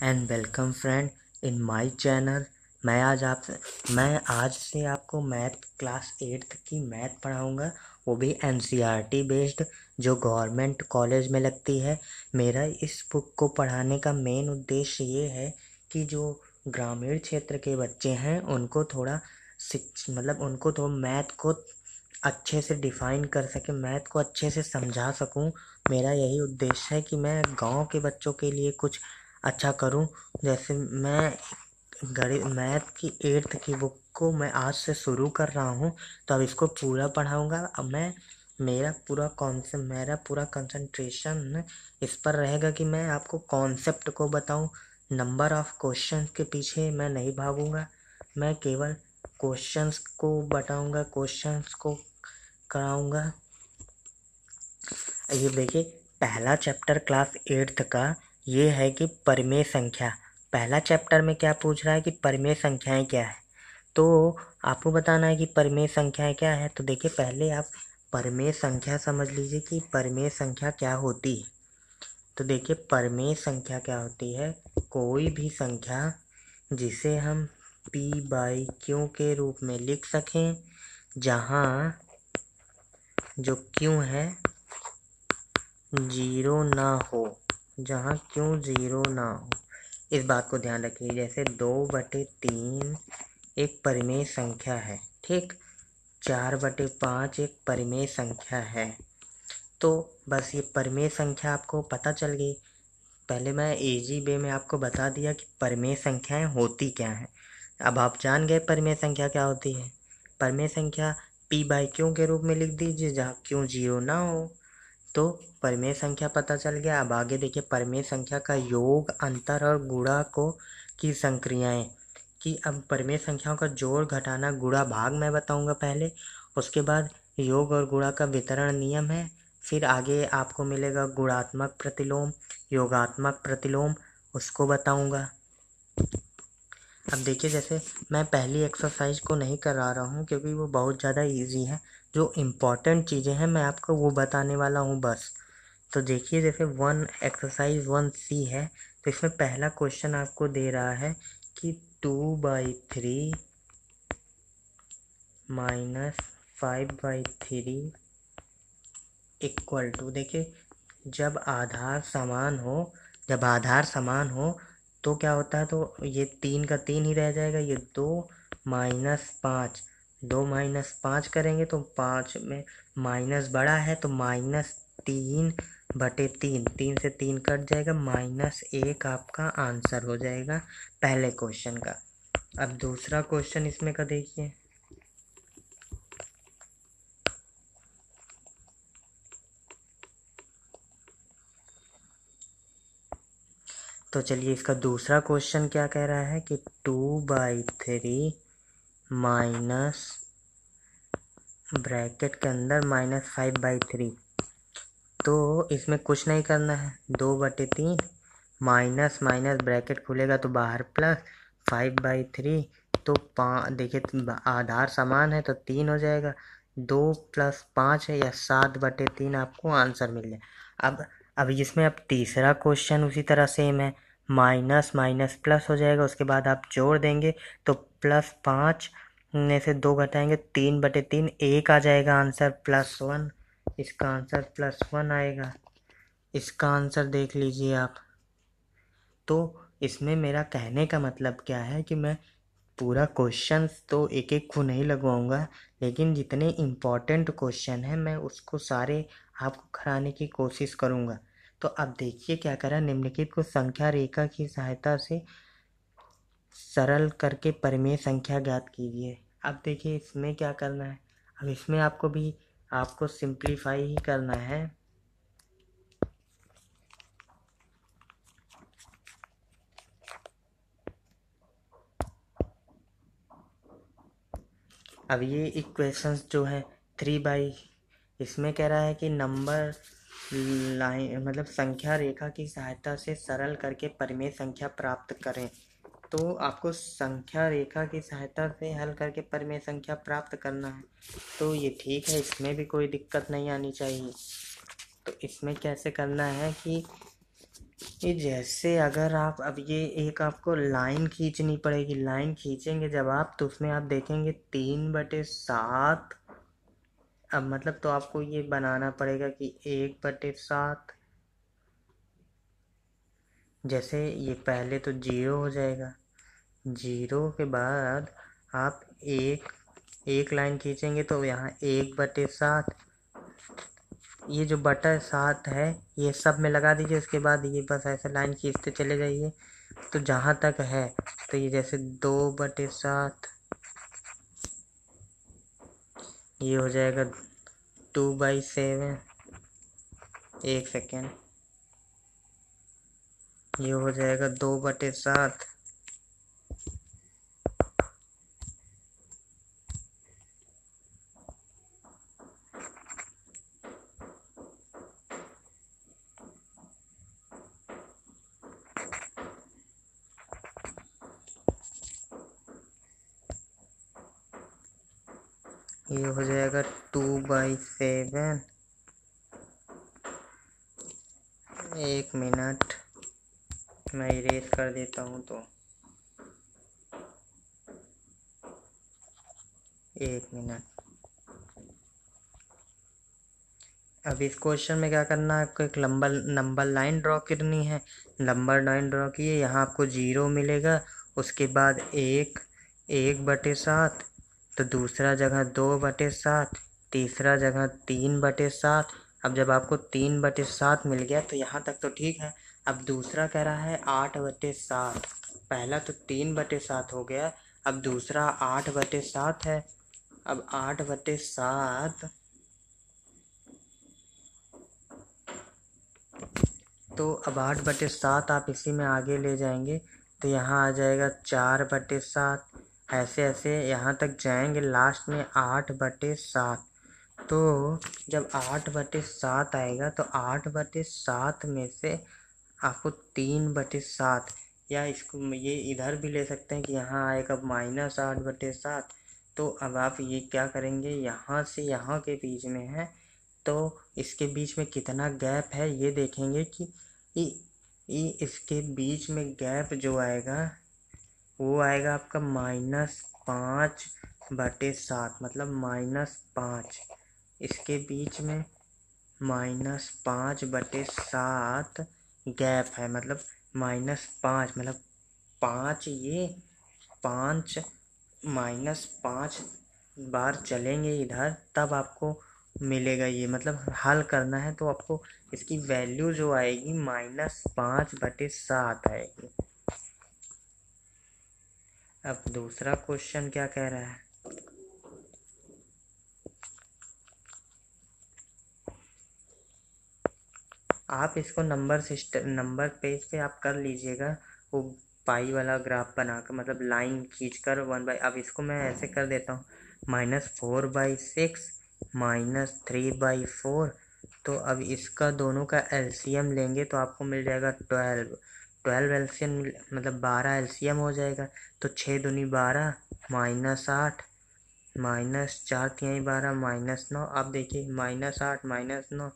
And welcome friend in my channel. मैं आज से आपको मैथ क्लास 8th की मैथ पढ़ाऊँगा, वो भी एनसीईआरटी बेस्ड, जो गवर्नमेंट कॉलेज में लगती है। मेरा इस बुक को पढ़ाने का मेन उद्देश्य ये है कि जो ग्रामीण क्षेत्र के बच्चे हैं उनको थोड़ा उनको तो मैथ को अच्छे से डिफ़ाइन कर सके, मैथ को अच्छे से समझा सकूं। मेरा यही उद्देश्य है कि मैं गांव के बच्चों के लिए कुछ अच्छा करूं। जैसे मैं गणित मैथ की 8th की बुक को मैं आज से शुरू कर रहा हूं, तो अब इसको पूरा पढ़ाऊंगा। अब मेरा पूरा कंसंट्रेशन इस पर रहेगा कि मैं आपको कॉन्सेप्ट को बताऊं। नंबर ऑफ क्वेश्चन के पीछे मैं नहीं भागूंगा, मैं केवल क्वेश्चंस को बताऊंगा, क्वेश्चंस को कराऊंगा। ये देखिए, पहला चैप्टर क्लास 8th का ये है कि परिमेय संख्या। पहला चैप्टर में क्या पूछ रहा है कि परिमेय संख्याएं क्या है, तो आपको बताना है कि परिमेय संख्याएं क्या है। तो देखिए, पहले आप परिमेय संख्या समझ लीजिए कि परिमेय संख्या क्या होती है। तो देखिए, परिमेय संख्या क्या होती है, कोई भी संख्या जिसे हम p/q के रूप में लिख सकें, जहाँ जो q है जीरो ना हो, जहाँ क्यों जीरो ना हो, इस बात को ध्यान रखिए। जैसे 2/3 एक परिमेय संख्या है, ठीक। 4/5 एक परिमेय संख्या है। तो बस ये परिमेय संख्या आपको पता चल गई। पहले मैं इजी वे में आपको बता दिया कि परिमेय संख्याएं होती क्या हैं। अब आप जान गए परिमेय संख्या क्या होती है। परिमेय संख्या p/q के रूप में लिख दीजिए, जहाँ क्यों जीरो ना हो। तो परिमेय संख्या पता चल गया। अब आगे देखिए, परिमेय संख्या का योग, अंतर और गुणा को की संक्रियाएं कि अब परिमेय संख्याओं का जोड़, घटाना, गुणा, भाग मैं बताऊंगा पहले। उसके बाद योग और गुणा का वितरण नियम है। फिर आगे आपको मिलेगा गुणात्मक प्रतिलोम, योगात्मक प्रतिलोम, उसको बताऊंगा। अब देखिए, जैसे मैं पहली एक्सरसाइज को नहीं करा रहा हूँ क्योंकि वो बहुत ज़्यादा इजी है। जो इम्पोर्टेंट चीज़ें हैं मैं आपको वो बताने वाला हूँ बस। तो देखिए, जैसे एक्सरसाइज 1C है, तो इसमें पहला क्वेश्चन आपको दे रहा है कि 2/3 माइनस 5/3 इक्वल टू। देखिए, जब आधार समान हो तो क्या होता है, तो ये 3 का 3 ही रह जाएगा। ये 2 - 5, 2 - 5 करेंगे तो 5 में माइनस बड़ा है, तो -3/3, 3 से 3 कट जाएगा, -1 आपका आंसर हो जाएगा पहले क्वेश्चन का। अब दूसरा क्वेश्चन इसमें का देखिए। तो चलिए, इसका दूसरा क्वेश्चन क्या कह रहा है कि 2/3 माइनस ब्रैकेट के अंदर -5/3। तो इसमें कुछ नहीं करना है, 2/3 माइनस माइनस ब्रैकेट खुलेगा तो बाहर प्लस 5/3। तो देखिए, आधार समान है तो 3 हो जाएगा। 2 + 5 है या 7/3 आपको आंसर मिल जाए। अब इसमें अब तीसरा क्वेश्चन उसी तरह सेम है, माइनस माइनस प्लस हो जाएगा। उसके बाद आप जोड़ देंगे तो +5 में से 2 घटाएंगे, 3/3, 1 आ जाएगा आंसर, +1। इसका आंसर +1 आएगा। इसका आंसर देख लीजिए आप। तो इसमें मेरा कहने का मतलब क्या है कि मैं पूरा क्वेश्चन तो एक एक को नहीं लगवाऊंगा, लेकिन जितने इम्पोर्टेंट क्वेश्चन हैं मैं उसको सारे आपको कराने की कोशिश करूंगा। तो अब देखिए क्या करा, निम्नलिखित को संख्या रेखा की सहायता से सरल करके परिमेय संख्या ज्ञात कीजिए। अब देखिए, इसमें क्या करना है। अब इसमें आपको सिंप्लीफाई ही करना है। अब ये इक्वेशंस जो है 3 इसमें कह रहा है कि नंबर लाइन संख्या रेखा की सहायता से सरल करके परिमेय संख्या प्राप्त करें। तो आपको संख्या रेखा की सहायता से हल करके परिमेय संख्या प्राप्त करना है। तो ये ठीक है, इसमें भी कोई दिक्कत नहीं आनी चाहिए। तो इसमें कैसे करना है कि ये जैसे अगर आप अब ये एक आपको लाइन खींचनी पड़ेगी, लाइन खींचेंगे जब आप तो उसमें आप देखेंगे 3/7। अब मतलब तो आपको ये बनाना पड़ेगा कि 1/7। जैसे ये पहले तो 0 हो जाएगा, 0 के बाद आप एक लाइन खींचेंगे तो यहाँ 1/7। ये जो बटा 7 है ये सब में लगा दीजिए, उसके बाद ये बस ऐसे लाइन खींचते चले जाइए तो जहाँ तक है तो ये जैसे 2/7, ये हो जाएगा 2/7। एक सेकेंड, ये हो जाएगा 2/7। ये हो जाएगा 2/7। एक मिनट मैं इरेज कर देता हूँ तो एक मिनट। अब इस क्वेश्चन में क्या करना है, आपको एक लंबा नंबर लाइन ड्रॉ करनी है। नंबर लाइन ड्रॉ किए, यहाँ आपको 0 मिलेगा, उसके बाद 1/7, तो दूसरा जगह 2/7, तीसरा जगह 3/7। अब जब आपको 3/7 मिल गया तो यहाँ तक तो ठीक है। अब दूसरा कह रहा है 8/7। पहला तो 3/7 हो गया, अब दूसरा 8/7 है। अब 8/7 तो अब 8/7 आप इसी में आगे ले जाएंगे तो यहाँ आ जाएगा 4/7। ऐसे ऐसे यहाँ तक जाएंगे, लास्ट में 8/7। तो जब 8/7 आएगा तो 8/7 में से आपको 3/7, या इसको ये इधर भी ले सकते हैं कि यहाँ आएगा -8/7। तो अब आप ये क्या करेंगे, यहाँ से यहाँ के बीच में है तो इसके बीच में कितना गैप है ये देखेंगे कि इसके बीच में गैप जो आएगा वो आएगा आपका -5/7, मतलब -5। इसके बीच में -5/7 गैप है, मतलब -5, मतलब 5, ये 5 -5 बार चलेंगे इधर तब आपको मिलेगा ये, मतलब हल करना है तो आपको इसकी वैल्यू जो आएगी -5/7 आएगी। अब दूसरा क्वेश्चन क्या कह रहा है, आप इसको नंबर पेज पे आप कर लीजिएगा, वो पाई वाला ग्राफ बनाकर, मतलब लाइन खींचकर 1/। अब इसको मैं ऐसे कर देता हूँ, -4/6 -3/4। तो अब इसका दोनों का एलसीएम लेंगे तो आपको मिल जाएगा 12 एलसीएम, मतलब 12 एलसीएम हो जाएगा। तो 6 दूनी 12, -8, -4 × 12 -9। अब देखिए -8 -9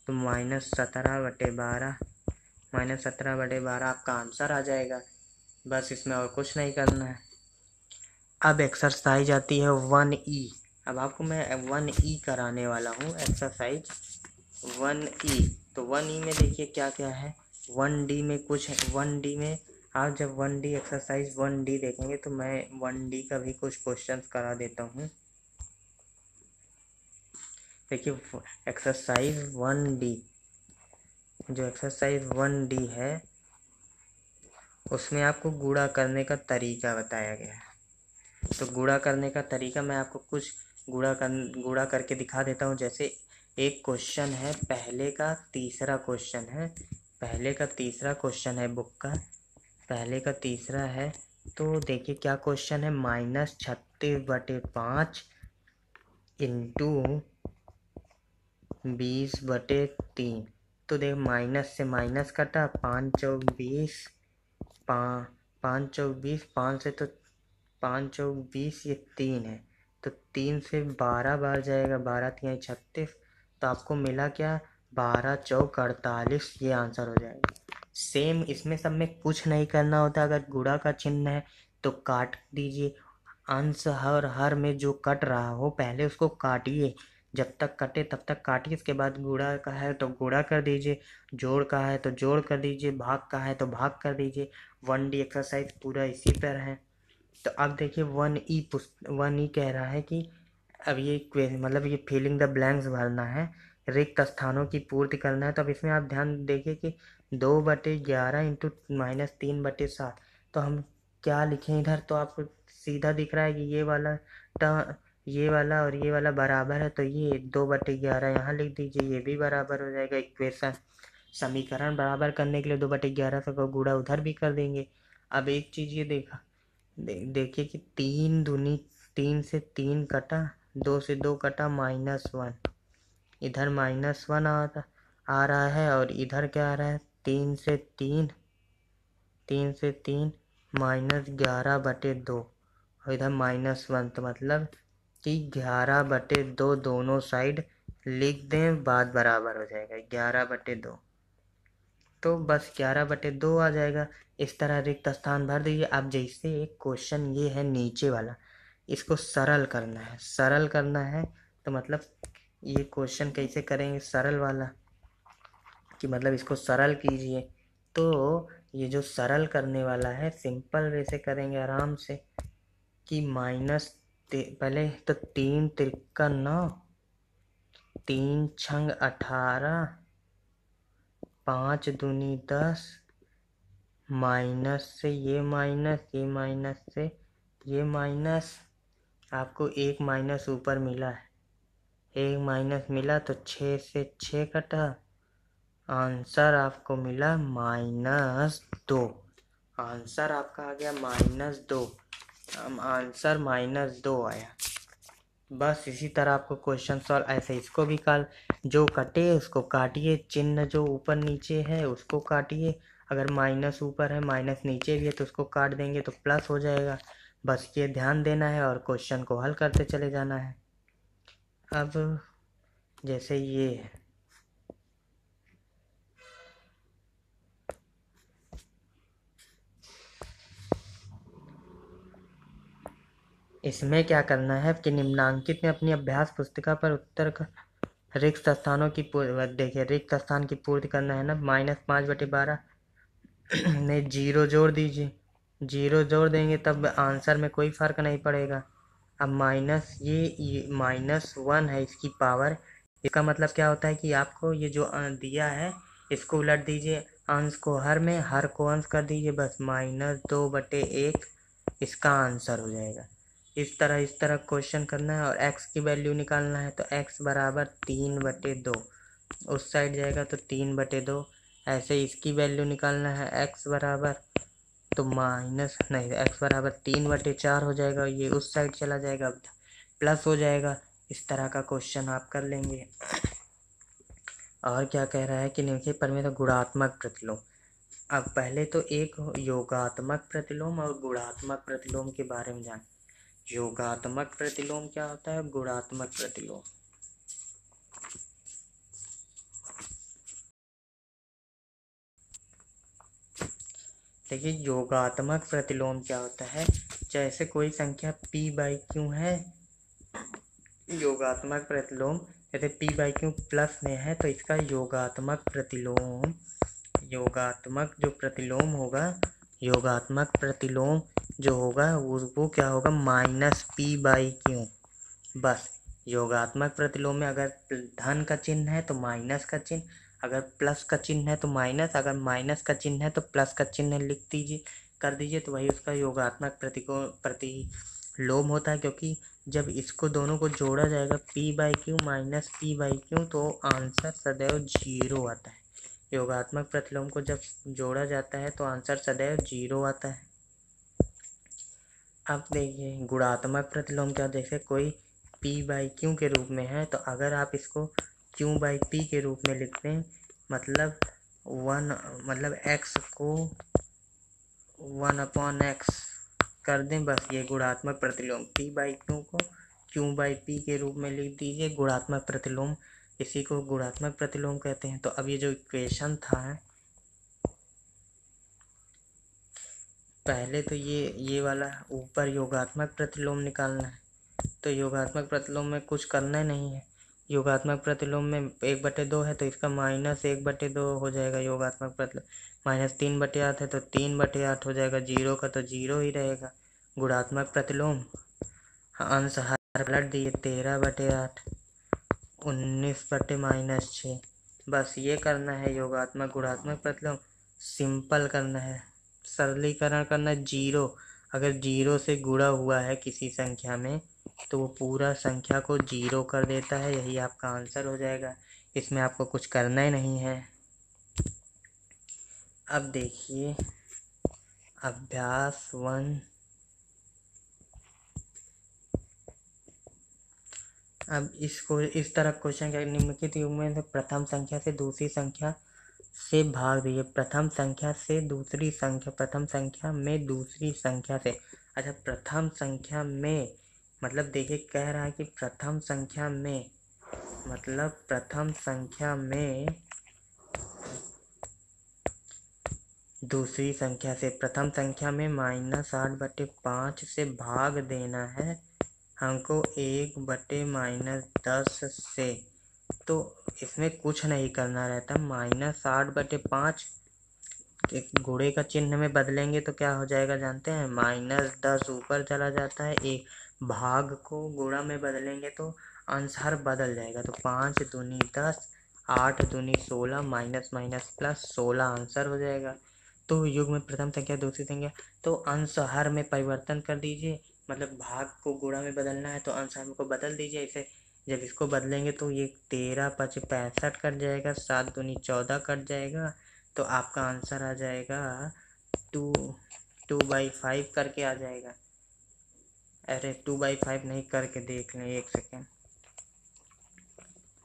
तो -17/12, -17/12 आपका आंसर आ जाएगा। बस इसमें और कुछ नहीं करना है। अब एक्सरसाइज आती है 1E। अब आपको मैं 1E कराने वाला हूँ, एक्सरसाइज 1E। तो 1E में देखिए क्या क्या है। 1D में कुछ है, 1D में आप जब 1D एक्सरसाइज 1D देखेंगे तो मैं 1D का भी कुछ क्वेश्चंस करा देता हूँ। देखिए एक्सरसाइज 1D, जो एक्सरसाइज 1D है उसमें आपको गुणा करने का तरीका बताया गया है। तो गुणा करने का तरीका मैं आपको कुछ गुणा करके दिखा देता हूँ। जैसे एक क्वेश्चन है, पहले का तीसरा क्वेश्चन है, पहले का तीसरा क्वेश्चन है बुक का, पहले का तीसरा है। तो देखिए क्या क्वेश्चन है, -36/5 इंटू 20/3। तो देख माइनस से माइनस कटा, 5 चौक 20, 5 चौक 20, 5 से तो 5 चौक 20, ये 3 है तो 3 से 12 बार जाएगा, 12×3 = 36। तो आपको मिला क्या, 12 चौक 48, ये आंसर हो जाएगा। सेम इसमें सब में कुछ नहीं करना होता। अगर गुणा का चिन्ह है तो काट दीजिए। अंश हर में जो कट रहा हो पहले उसको काटिए, जब तक कटे तब तक काटिए। इसके बाद गुणा का है तो गुणा कर दीजिए, जोड़ का है तो जोड़ कर दीजिए, भाग का है तो भाग कर दीजिए। 1D एक्सरसाइज पूरा इसी पर है। तो अब देखिए 1E कह रहा है कि अब ये मतलब ये फिलिंग द ब्लैंक्स भरना है, रिक्त स्थानों की पूर्ति करना है। तो अब इसमें आप ध्यान देखिए कि 2/11 इंटू -3/7। तो हम क्या लिखें इधर? तो आपको सीधा दिख रहा है कि ये वाला और ये वाला बराबर है, तो ये 2/11 यहाँ लिख दीजिए, ये भी बराबर हो जाएगा। इक्वेशन समीकरण बराबर करने के लिए 2/11 से को गुणा उधर भी कर देंगे। अब एक चीज़ ये देखिए कि 3 से 3 कटा, 2 से 2 कटा, -1। इधर -1 आ रहा है और इधर क्या आ रहा है? 3 से 3 -11/2 और इधर -1। तो मतलब कि 11/2 दोनों साइड लिख दें, बात बराबर हो जाएगा 11/2। तो बस 11/2 आ जाएगा। इस तरह रिक्त स्थान भर दीजिए। अब जैसे एक क्वेश्चन ये है नीचे वाला, इसको सरल करना है। सरल करना है तो मतलब ये क्वेश्चन कैसे करेंगे सरल वाला, कि मतलब इसको सरल कीजिए। तो ये जो सरल करने वाला है सिंपल वे से करेंगे आराम से, कि पहले तो 3 त्रिका 9, 3 छंग 18, 5 दूनी 10, माइनस से ये माइनस से ये माइनस। आपको एक माइनस ऊपर मिला है, एक माइनस मिला तो 6 से 6 कटा, आंसर आपको मिला -2। आंसर आपका आ गया -2। आंसर -2 आया। बस इसी तरह आपको क्वेश्चन सॉल्व ऐसे इसको भी जो कटे उसको काटिए, चिन्ह जो ऊपर नीचे है उसको काटिए। अगर माइनस ऊपर है माइनस नीचे भी है तो उसको काट देंगे तो प्लस हो जाएगा। बस ये ध्यान देना है और क्वेश्चन को हल करते चले जाना है। अब जैसे ये है, इसमें क्या करना है कि निम्नांकित में अपनी अभ्यास पुस्तिका पर उत्तर का रिक्त स्थानों की देखिए रिक्त स्थान की पूर्ति करना है ना। -5/12 में 0 जोड़ दीजिए। 0 जोड़ देंगे तब आंसर में कोई फर्क नहीं पड़ेगा। अब माइनस ये -1 है इसकी पावर। इसका मतलब क्या होता है कि आपको ये जो दिया है इसको उलट दीजिए, अंश को हर में, हर को अंश कर दीजिए, बस -2/1 इसका आंसर हो जाएगा। इस तरह क्वेश्चन करना है और x की वैल्यू निकालना है। तो x बराबर 3/2, उस साइड जाएगा तो 3/2। ऐसे इसकी वैल्यू निकालना है, x बराबर तो x बराबर 3/4 हो जाएगा, ये उस साइड चला जाएगा, प्लस हो जाएगा। इस तरह का क्वेश्चन आप कर लेंगे। और क्या कह रहा है कि निम्नलिखित परिमेय गुणात्मक प्रतिलोम। अब पहले तो एक योगात्मक प्रतिलोम और गुणात्मक प्रतिलोम के बारे में जान। योगात्मक प्रतिलोम क्या होता है, गुणात्मक प्रतिलोम। देखिए योगात्मक प्रतिलोम क्या होता है, जैसे कोई संख्या p/q है, योगात्मक प्रतिलोम जैसे p/q प्लस में है तो इसका योगात्मक जो होगा वो क्या होगा, -p/q। बस योगात्मक प्रतिलोम में अगर धन का चिन्ह है तो माइनस का चिन्ह, अगर प्लस का चिन्ह है तो माइनस, अगर माइनस का चिन्ह है तो प्लस का चिन्ह कर दीजिए तो वही उसका योगात्मक प्रतिलोम होता है। क्योंकि जब इसको दोनों को जोड़ा जाएगा p/q -p/q तो आंसर सदैव 0 आता है। योगात्मक प्रतिलोम को जब जोड़ा जाता है तो आंसर सदैव 0 आता है। अब देखिए गुणात्मक प्रतिलोम क्या, जैसे कोई p/q के रूप में है तो अगर आप इसको q/p के रूप में लिखते हैं, मतलब x को 1/x कर दें, बस ये गुणात्मक प्रतिलोम। p/q को q/p के रूप में लिख दीजिए, गुणात्मक प्रतिलोम, इसी को गुणात्मक प्रतिलोम कहते हैं। तो अब ये जो इक्वेशन था पहले तो ये वाला ऊपर योगात्मक प्रतिलोम निकालना है। तो योगात्मक प्रतिलोम में कुछ करना नहीं है। योगात्मक प्रतिलोम में 1/2 है तो इसका -1/2 हो जाएगा योगात्मक प्रतिलोम। -3/8 है तो 3/8 हो जाएगा। 0 का तो 0 ही रहेगा। गुणात्मक प्रतिलोम अंश हर पलट दिए 13/8 19/-6। बस ये करना है योगात्मक गुणात्मक प्रतिलोम। सिंपल करना है, सरलीकरण करना है। 0 अगर 0 से गुणा हुआ है किसी संख्या में तो वो पूरा संख्या को 0 कर देता है। यही आपका आंसर हो जाएगा। इसमें आपको कुछ करना ही नहीं है। अब देखिए अभ्यास 1। अब इसको इस तरह क्वेश्चन क्या, निम्नलिखित युग में से प्रथम संख्या से दूसरी संख्या से भाग दीजिए। प्रथम संख्या से दूसरी संख्या, प्रथम संख्या में दूसरी संख्या से। अच्छा, प्रथम संख्या में मतलब देखिए कह रहा है कि प्रथम संख्या में मतलब प्रथम संख्या में दूसरी संख्या से। प्रथम संख्या में -8/5 से भाग देना है हमको 1/-10 से। तो इसमें कुछ नहीं करना रहता। -8/5 गुणे का चिन्ह में बदलेंगे तो क्या हो जाएगा जानते हैं? -10 ऊपर चला जाता है। एक भाग को गुणा में बदलेंगे तो आंसर बदल जाएगा। तो 5 दूनी 10, 8 दूनी 16, माइनस माइनस प्लस 16 आंसर हो जाएगा। तो युग में प्रथम संख्या दूसरी संख्या, तो अंश हर में परिवर्तन कर दीजिए। मतलब भाग को गुणा में बदलना है तो अंश हर को बदल दीजिए। इसे जब इसको बदलेंगे तो ये 13×5 = 65 कट जाएगा, 7 दूनी 14 कट जाएगा। तो आपका आंसर आ जाएगा 2/5 करके आ जाएगा। अरे 2/5 नहीं, करके देख लें, 1 सेकेंड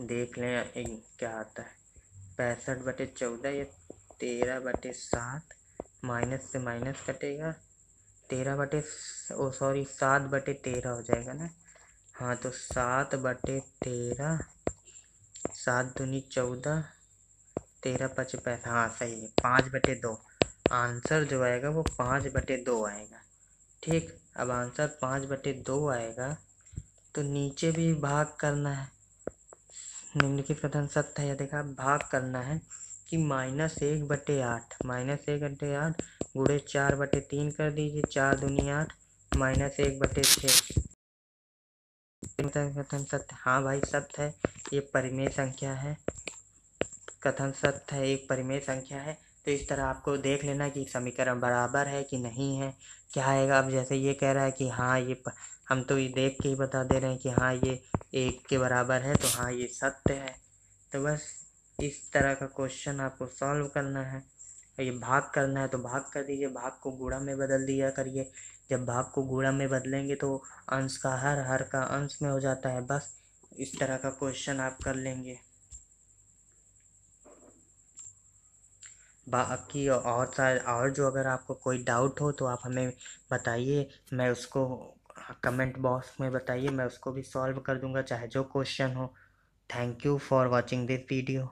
देख लें क्या आता है। 65/14 या 13/7, माइनस से माइनस कटेगा। 7/13 हो जाएगा ना। हाँ, तो 7/13, 7 दूनी 14, 13×5 = 65। हाँ सही है, 5/2 आंसर जो आएगा वो 5/2 आएगा। ठीक, अब आंसर 5/2 आएगा तो नीचे भी भाग करना है। निम्नलिखित कथन सत्य है या देखा, भाग करना है कि -1/8 गुणे 4/3 कर दीजिए। 4 दूनी 8, -1/6 कथन सत्य। हाँ भाई सत्य है, ये परिमेय संख्या है। कथन सत्य है, एक परिमेय संख्या है। तो इस तरह आपको देख लेना कि समीकरण बराबर है कि नहीं है। क्या आएगा? अब जैसे ये कह रहा है कि हाँ हम तो ये देख के ही बता दे रहे हैं कि हाँ ये 1 के बराबर है, तो हाँ ये सत्य है। तो बस इस तरह का क्वेश्चन आपको सॉल्व करना है। ये भाग करना है तो भाग कर दीजिए, भाग को गुणा में बदल दिया करिए। जब भाग को गुणा में बदलेंगे तो अंश का हर का अंश में हो जाता है। बस इस तरह का क्वेश्चन आप कर लेंगे। बाकी और जो अगर आपको कोई डाउट हो तो आप हमें बताइए, मैं उसको कमेंट बॉक्स में बताइए, मैं उसको भी सॉल्व कर दूंगा, चाहे जो क्वेश्चन हो। Thank you for watching this video.